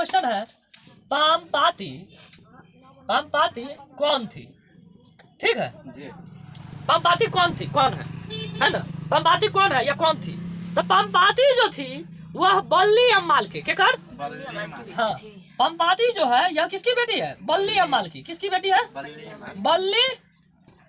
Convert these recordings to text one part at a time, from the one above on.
Question है, पामपाती कौन थी? ठीक है जी। पामपाती कौन थी, कौन है ना? पामपाती कौन है या कौन थी? तो पामपाती जो थी वह बल्ली अम्माल के कर हाँ, पामपाती जो है यह किसकी बेटी है? बल्ली अम्माल की। किसकी बेटी है? बल्ली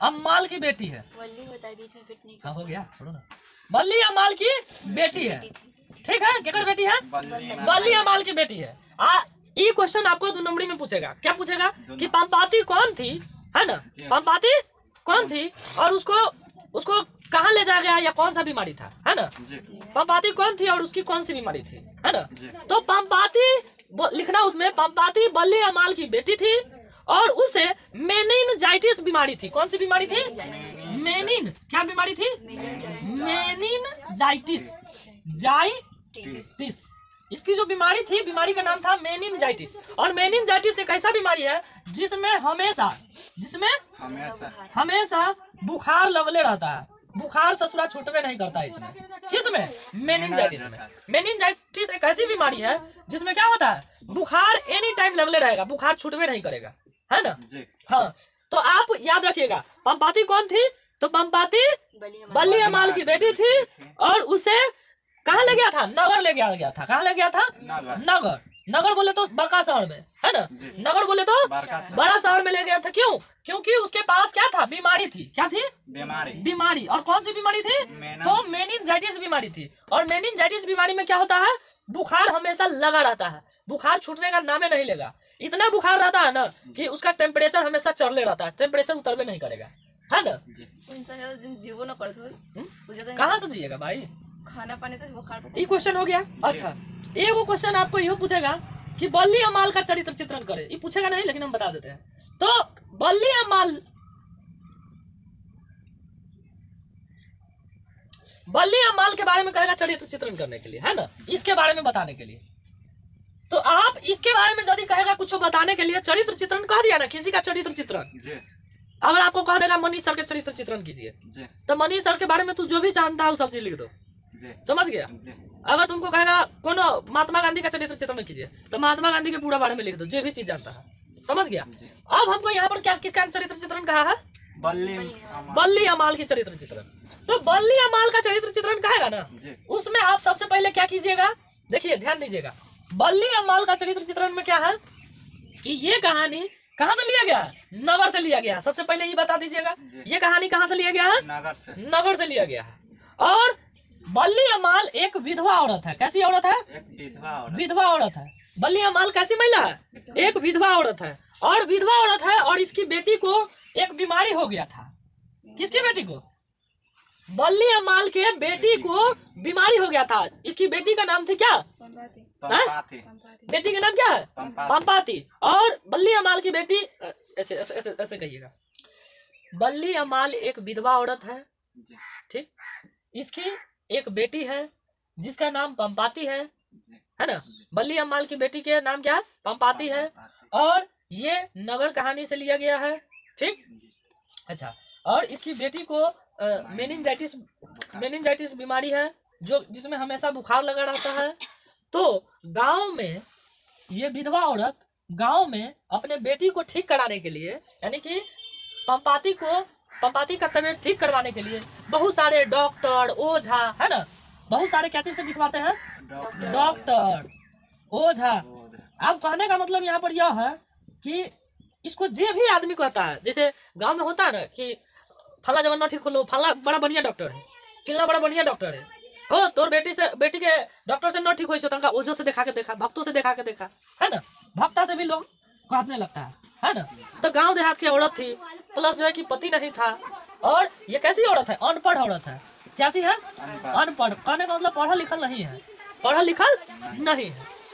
अम्माल की बेटी है। बीच में पिटने हाँ हो गया, छोड़ो ना। बल्ली अम्माल की बेटी है, ठीक है। केकर बेटी है? बल्ली अम्माल की बेटी है। ये क्वेश्चन आपको 2 नंबरी में पूछेगा। क्या पूछेगा कि पामपाती कौन थी, है ना? पामपाती कौन थी और उसको कहाँ ले जाया गया या कौन सा बीमारी था, है ना? पामपाती कौन थी और उसकी कौन सी बीमारी थी, है ना? तो पामपाती लिखना उसमें, पामपाती बल्ली अम्माल की बेटी थी और उसे मेनिनजाइटिस बीमारी थी। कौन सी बीमारी थी? मेनिन क्या बीमारी थी? मेनिनजाइटिस। जाइटिस इसकी जो बीमारी थी, बीमारी का नाम था मेनिनजाइटिस। और मेनिनजाइटिस एक ऐसा बीमारी है जिसमें हमेशा बुखार लगले रहता है। बुखार ससुरा छूटवे नहीं करता है इसमें। किसमें? मेनिनजाइटिस में। मेनिनजाइटिस एक ऐसी बीमारी है जिसमें क्या होता है, बुखार एनी टाइम लगले रहेगा, बुखार छूटवे नहीं करेगा, है ना? हाँ, तो आप याद रखिएगा पामपाती कौन थी? तो पामपाती बल्ली अम्माल की बेटी थी और उसे कहाँ ले गया था? नगर ले गया था। कहाँ ले गया था? नगर बोले तो बड़का शहर में, है ना? नगर बोले तो बड़ा शहर में ले गया था। क्यों? क्योंकि उसके पास क्या था? बीमारी थी। क्या थी? बीमारी। और कौन सी बीमारी थी? तो मेनिनजाइटिस बीमारी थी। और मेनिनजाइटिस बीमारी में क्या होता है? बुखार हमेशा लगा रहता है, बुखार छूटने का नाम नहीं लेगा। इतना बुखार रहता है ना कि उसका टेम्परेचर हमेशा चढ़ले रहता है, टेम्परेचर उतरवे नहीं करेगा, है ना? कहाँ से जिएगा भाई? खाना पानी तो बुखार। ये क्वेश्चन हो गया। अच्छा, एक क्वेश्चन आपको यह पूछेगा कि बल्ली अम्माल का चरित्र चित्रण करे। ये पूछेगा नहीं, लेकिन हम बता देते हैं। तो बल्ली अम्माल के बारे में कहेगा चरित्र चित्रण करने के लिए, है ना? इसके बारे में बताने के लिए। तो आप इसके बारे में यदि कहेगा कुछ बताने के लिए, चरित्र चित्रण कह दिया ना, किसी का चरित्र चित्रण। अगर आपको कह देगा मनीष सर के चरित्र चित्रण कीजिए, तो मनीष सर के बारे में तू जो भी जानता है वो सब चीज लिख दो। समझ गया? अगर तुमको कहेगा कोनो महात्मा गांधी का चरित्र चित्रण कीजिए, तो महात्मा गांधी के पूरा बारे में लिख दो, जो भी चीज जानता है। समझ गया? अब हमको यहाँ पर क्या किसका चरित्र चित्रण कहा है? बल्ली अम्माल की चरित्र चित्रण। तो बल्ली अम्माल का चरित्र चित्रण कहेगा ना, उसमें आप सबसे पहले क्या कीजिएगा, देखिए ध्यान दीजिएगा। बल्ली अम्माल का चरित्र चित्रण में क्या है कि ये कहानी कहाँ से लिया गया? नगर से लिया गया। सबसे पहले ये बता दीजिएगा, ये कहानी कहाँ से लिया गया है? नगर से लिया गया है। और बल्ली अम्माल एक विधवा औरत है। कैसी औरत है? विधवा औरत है। बल्ली अम्माल कैसी महिला है? एक विधवा औरत है। और विधवा औरत है और इसकी बेटी को एक बीमारी हो गया था। किसकी बेटी को? बल्ली अम्माल के बेटी को बीमारी हो गया था। इसकी बेटी का नाम थी क्या? बेटी का नाम क्या है? पामपाती। और बल्ली अम्माल की बेटी ऐसे ऐसे ऐसे, ऐसे कहिएगा, बल्ली अम्माल एक विधवा औरत है, ठीक। इसकी एक बेटी है जिसका नाम पामपाती है ना? बल्ली अम्माल की बेटी के नाम क्या है? पामपाती है। और ये नगर कहानी से लिया गया है, ठीक। अच्छा, और इसकी बेटी को मेनिनजाइटिस बीमारी है जो जिसमें हमेशा बुखार लगा रहता है। तो गांव में ये विधवा औरत गांव में अपने बेटी को ठीक कराने के लिए, यानी कि पामपाती का तबीयत ठीक करवाने के लिए बहुत सारे डॉक्टर, ओझा, है ना, बहुत सारे क्या चीज से दिखवाते हैं? डॉक्टर, ओझा। अब कहने का मतलब यहाँ पर यह है कि इसको जो भी आदमी कहता है, जैसे गांव में होता है ना कि फला जगह न ठीक हो लो, फला बड़ा बढ़िया डॉक्टर है, चिल्ला बड़ा बढ़िया डॉक्टर है, हो तोर बेटी के डॉक्टर से न ठीक हो तंका ओझो से देखा के देखा, भक्तों से देखा के देखा, है ना। भक्ता से भी लोग कहने लगता है ना। तो गांव देहात की औरत थी, प्लस जो है कि पति नहीं था। और ये कैसी औरत है? अनपढ़ औरत है। कैसी है? अनपढ़। कहने का मतलब पढ़ा लिखल नहीं है, पढ़ा लिखल नहीं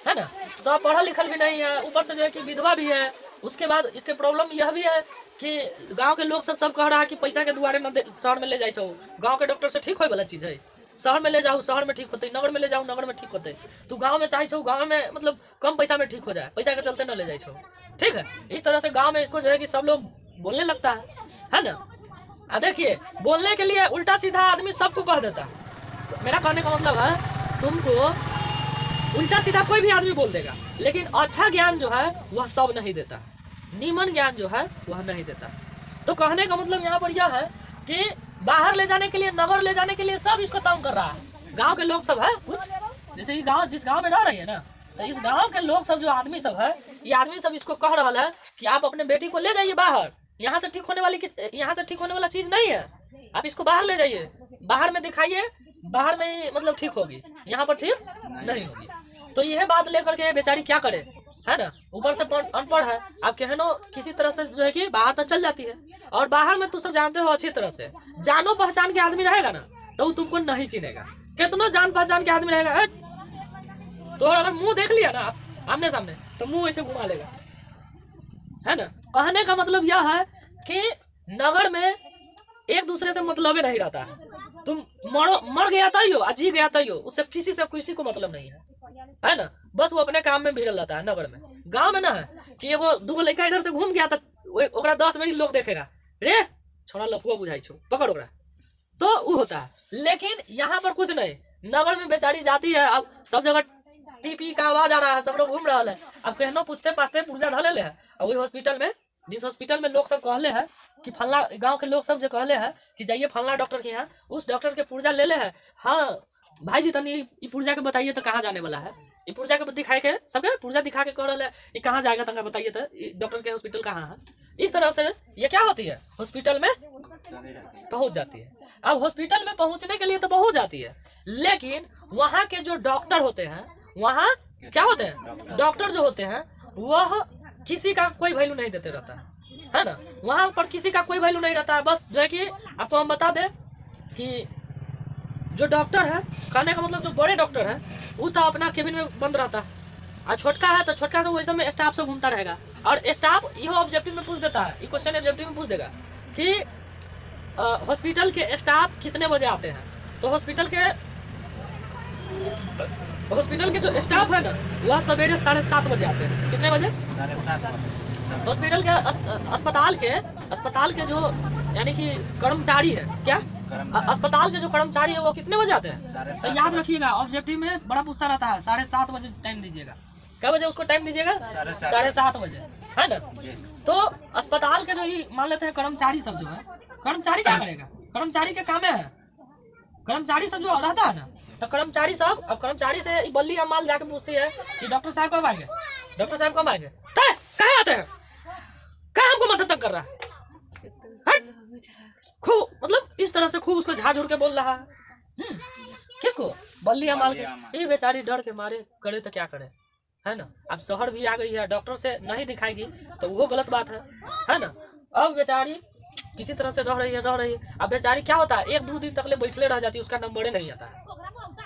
है ना। तो पढ़ा लिखल भी नहीं है, ऊपर से जो है कि विधवा भी है। उसके बाद इसके प्रॉब्लम यह भी है कि गांव के लोग सब कह रहा है कि पैसा के दुआरे न शहर में ले जाए छो, गांव के डॉक्टर से ठीक हो वाला चीज है। शहर में ले जाओ, शहर में ठीक होते, नगर में ले जाओ, नगर में ठीक होते। तू गांव में चाहे छो, गांव में मतलब कम पैसा में ठीक हो जाए, पैसा के चलते न ले जाए छो, ठीक है। इस तरह से गांव में इसको जो है कि सब लोग बोलने लगता है ना। देखिए, बोलने के लिए उल्टा सीधा आदमी सबको कह देता है। तो मेरा कहने का मतलब है तुमको उल्टा सीधा कोई भी आदमी बोल देगा, लेकिन अच्छा ज्ञान जो है वह सब नहीं देता, नीमन ज्ञान जो है वह नहीं देता। तो कहने का मतलब यहाँ पर यह है कि बाहर ले जाने के लिए, नगर ले जाने के लिए सब इसको तंग कर रहा है। गांव के लोग सब है कुछ, जैसे कि गांव, जिस गांव में रह रही है ना, तो इस गांव के लोग सब, जो आदमी सब है, ये आदमी सब इसको कह रहा है कि आप अपने बेटी को ले जाइए बाहर, यहाँ से ठीक होने वाला चीज नहीं है, आप इसको बाहर ले जाइए, बाहर में दिखाइए, बाहर में मतलब ठीक होगी, यहाँ पर ठीक नहीं होगी। तो यह बात लेकर के बेचारी क्या करे, है ना, ऊपर से अनपढ़ है, आप कहनो किसी तरह से जो है कि बाहर तक चल जाती है। और बाहर में तुम सब जानते हो अच्छी तरह से, जानो पहचान के आदमी रहेगा ना तो वो तुमको नहीं चिनेगा, कितना जान पहचान के आदमी रहेगा, तो अगर मुंह देख लिया ना आमने सामने तो मुंह ऐसे घुमा लेगा, है ना। कहने का मतलब यह है कि नगर में एक दूसरे से मतलब नहीं रहता है, तुम मर गया था यो, जी गया था यो, उससे किसी को मतलब नहीं है ना, बस वो अपने काम में भिड़ल रहता है। नगर में, गांव में ना है कि एगो दूगो लड़का इधर से घूम गया था, ओकरा 10 बड़ी लोग देखेगा, रे छोड़ा लफुआ बुझाई छो, पकड़ ओकरा, तो वो होता है। लेकिन यहाँ पर कुछ नहीं, नगर में बेचारी जाती है, अब सब जगह पी पी का आवाज आ रहा है, सब लोग घूम रहा है, अब कहनो पूछते पाछते पुर्जा ढले है। और वही हॉस्पिटल में, जिस हॉस्पिटल में लोग सब कहले है कि फल्ला, गांव के लोग सब जो कहले है कि जाइए फल्ला डॉक्टर के यहाँ, उस डॉक्टर के पुर्जा ले है। हाँ भाई जी तनी ये पुर्जा के बताइए तो कहाँ जाने वाला है, ये पुर्जा के दिखाए के, सबके पुर्जा दिखा के कह रहा है ये कहाँ जाएगा, तंगा बताइए तो डॉक्टर के हॉस्पिटल कहाँ है। इस तरह से ये क्या होती है, हॉस्पिटल में पहुंच जाती है। अब हॉस्पिटल में पहुंचने के लिए तो पहुंच जाती है, लेकिन वहाँ के जो डॉक्टर होते हैं, वहाँ क्या होते हैं, डॉक्टर जो होते हैं वह किसी का कोई वैल्यू नहीं देते रहता है ना, वहाँ पर किसी का कोई वैल्यू नहीं रहता है। बस जो है कि आपको हम बता दें कि जो डॉक्टर है, कहने का मतलब जो बड़े डॉक्टर है वो तो अपना केबिन में बंद रहता है, और छोटका है तो छोटका से वही समय स्टाफ से घूमता रहेगा। और स्टाफ यह ऑब्जेक्टिव में पूछ देता है, ये क्वेश्चन ऑब्जेक्टिव में पूछ देगा कि हॉस्पिटल के स्टाफ कितने बजे आते हैं, तो हॉस्पिटल के जो स्टाफ है ना वह सवेरे 7:30 बजे आते हैं। कितने बजे? 7:30। हॉस्पिटल के अस्पताल के जो यानी कि कर्मचारी है, क्या अस्पताल के जो कर्मचारी है वो कितने बजे आते हैं, तो याद रखिएगा ऑब्जेक्टिव में बड़ा पूछता रहता है, 7:30 बजे टाइम दीजिएगा। क्या बजे उसको टाइम दीजिएगा? 7:30 बजे, है ना। तो अस्पताल के जो ये मान लेते हैं कर्मचारी सब जो है, कर्मचारी क्या करेगा, कर्मचारी के काम है, कर्मचारी सब जो रहता है ना, तो कर्मचारी सब, अब कर्मचारी से बल्ली या माल जाके पूछती है कि डॉक्टर साहब कब आएंगे, डॉक्टर साहब कब आएंगे, कहाँ आते हैं, कहाँ हमको मदद तक कर रहा है, खूब मतलब इस तरह से खूब उसको झाड़ के बोल रहा है। किसको? बल्ली या माल के। ये बेचारी डर के मारे करे तो क्या करे, है ना। अब शहर भी आ गई है, डॉक्टर से नहीं दिखाएगी तो वो गलत बात है ना। अब बेचारी किसी तरह से रह रही है। अब बेचारी क्या होता है, 1-2 दिन तक ले बैठले रह जाती है, उसका नंबर नहीं आता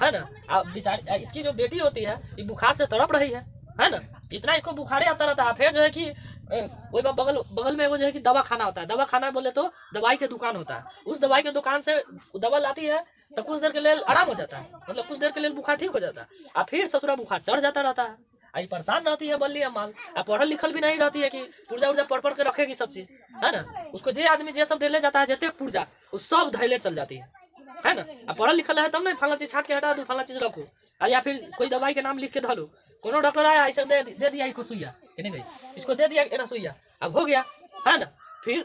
है ना। अब बेचारी, इसकी जो बेटी होती है ये बुखार से तड़प रही है ना, इतना इसको बुखारे आता रहता है। फिर जो है कि बगल में वो जो है कि दवा खाना होता है, दवा खाना बोले तो दवाई के दुकान होता है, उस दवाई के दुकान से दवा लाती है तो कुछ देर के लिए आराम हो जाता है, मतलब कुछ देर के लिए बुखार ठीक हो जाता है, और फिर ससुरा बुखार चढ़ जाता रहता है। आई परेशान रहती है बल्ली अम्माल, अब पढ़ल लिखल भी नहीं रहती है कि पुर्जा उर्जा पढ़ के रखेगी सब चीज, है ना। उसको जे आदमी जे सब ले जाता है, जते पुर्जा वो सब धैले चल जाती है ना। अब पढ़ल लिखल है तब नहीं फला चीज छाट के हटा दो, फला चीज रखो, या फिर कोई दवाई के नाम लिख के धलो, कोनो डॉक्टर आया ऐसे दे दिया इसको सुइया, कि नहीं भाई इसको दे दिया ना सुइया, अब हो गया, है ना। फिर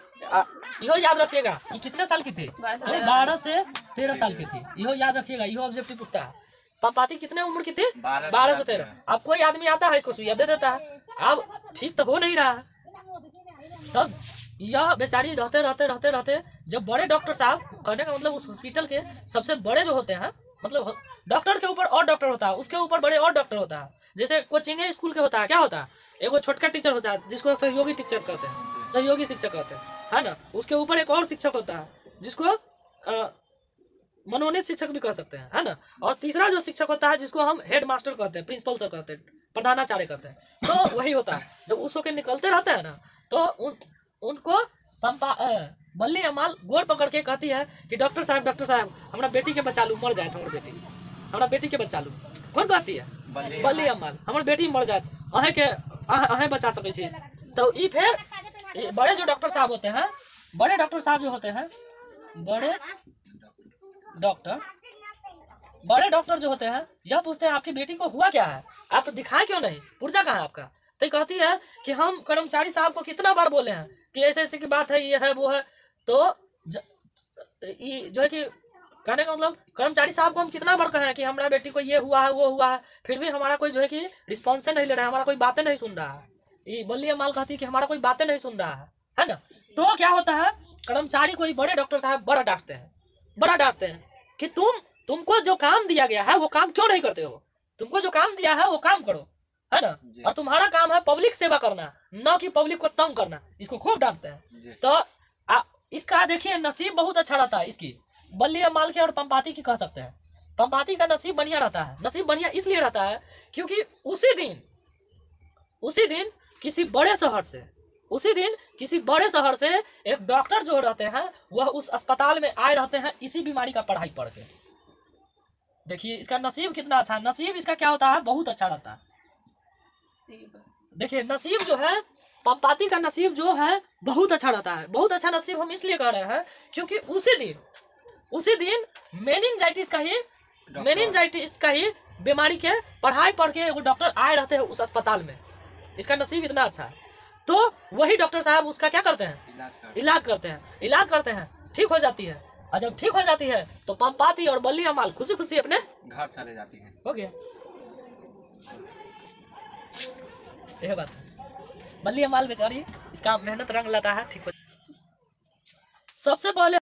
यो याद रखिएगा, ये कितने साल की थी? 12 से 13 साल की थी। यो याद रखिएगा, यो ऑब्जेक्टिव पूछता है। पापाती कितने उम्र की थी? 12 से 13। अब कोई आदमी आता है इसको सुइया दे देता है, अब ठीक तो हो नहीं रहा है। तब यह बेचारी रहते जब बड़े डॉक्टर साहब, कहने का मतलब उस हॉस्पिटल के सबसे बड़े जो होते हैं, मतलब डॉक्टर के ऊपर और डॉक्टर होता है, उसके ऊपर बड़े और डॉक्टर होता है। जैसे कोचिंग स्कूल के होता है, क्या होता है, एगो छोटका टीचर होता है जिसको सहयोगी टीचर कहते हैं, सहयोगी शिक्षक कहते हैं, है ना। उसके ऊपर एक और शिक्षक होता है जिसको मनोनीत शिक्षक भी कह सकते हैं, है ना। और तीसरा जो शिक्षक होता है जिसको हम हेड मास्टर कहते हैं, प्रिंसिपल सर कहते हैं, प्रधानाचार्य कहते हैं, तो वही होता है। जब उस के निकलते रहते हैं ना, तो उनको बल्ली अम्माल गोड़ पकड़ के कहती है कि डॉक्टर साहब हमारा बेटी के बचा लू, मर जाए हमारा बेटी के बचा लू। कौन कहती है? बल्ली अम्माल, हमारे बेटी मर जाए, अहें बचा सके छी। तो ये फिर बड़े जो डॉक्टर साहब होते हैं, बड़े डॉक्टर साहब जो होते हैं, बड़े डॉक्टर जो होते हैं, यह पूछते हैं आपकी बेटी को हुआ क्या है, आप दिखाए क्यों नहीं, पुर्जा कहाँ है आपका? तो कहती है कि हम कर्मचारी साहब को कितना बार बोले हैं कि ऐसे ऐसे की बात है, ये है वो है। तो जो है कि कहने का मतलब कर्मचारी साहब को हम कितना बार कहे कि हमारा बेटी को ये हुआ है वो हुआ है, फिर भी हमारा कोई जो है कि रिस्पॉन्स नहीं ले रहा है, हमारा कोई बातें नहीं सुन रहा है। ये बल्ली माल कहती है कि हमारा कोई बातें नहीं सुन रहा है ना। तो क्या होता है, कर्मचारी को बड़े डॉक्टर साहब बड़ा डांटते हैं कि तुमको जो काम दिया गया है वो काम क्यों नहीं करते हो, तुमको जो काम दिया है वो काम करो, है ना। और तुम्हारा काम है पब्लिक सेवा करना, न कि पब्लिक को तंग करना। इसको खूब डांटते हैं। तो इसका देखिए नसीब बहुत अच्छा रहता है इसकी, बल्ली माल के और पंपाती की कह सकते हैं। पंपाती का नसीब बढ़िया रहता है। नसीब बढ़िया इसलिए रहता है क्योंकि उसी दिन किसी बड़े शहर से एक डॉक्टर जो रहते हैं वह उस अस्पताल में आए रहते हैं इसी बीमारी का पढ़ाई पढ़ के। देखिए इसका नसीब कितना अच्छा है। नसीब इसका क्या होता है, बहुत अच्छा रहता है। देखिए नसीब जो है, पंपाती का नसीब जो है बहुत अच्छा रहता है। बहुत अच्छा नसीब हम इसलिए कह रहे हैं क्योंकि उसी दिन मेनिंजाइटिस का ही बीमारी के पढ़ाई पढ़ के वो डॉक्टर आए रहते हैं उस अस्पताल में। इसका नसीब इतना अच्छा है। तो वही डॉक्टर साहब उसका क्या करते हैं, इलाज करते हैं, ठीक हो जाती है। और जब ठीक हो जाती है तो पंपाती और बल्ली माल खुशी खुशी अपने घर चले जाती है। हो गया, यह बात है। बल्ली माल बेचारी इसका मेहनत रंग लाता है, ठीक हो। सबसे पहले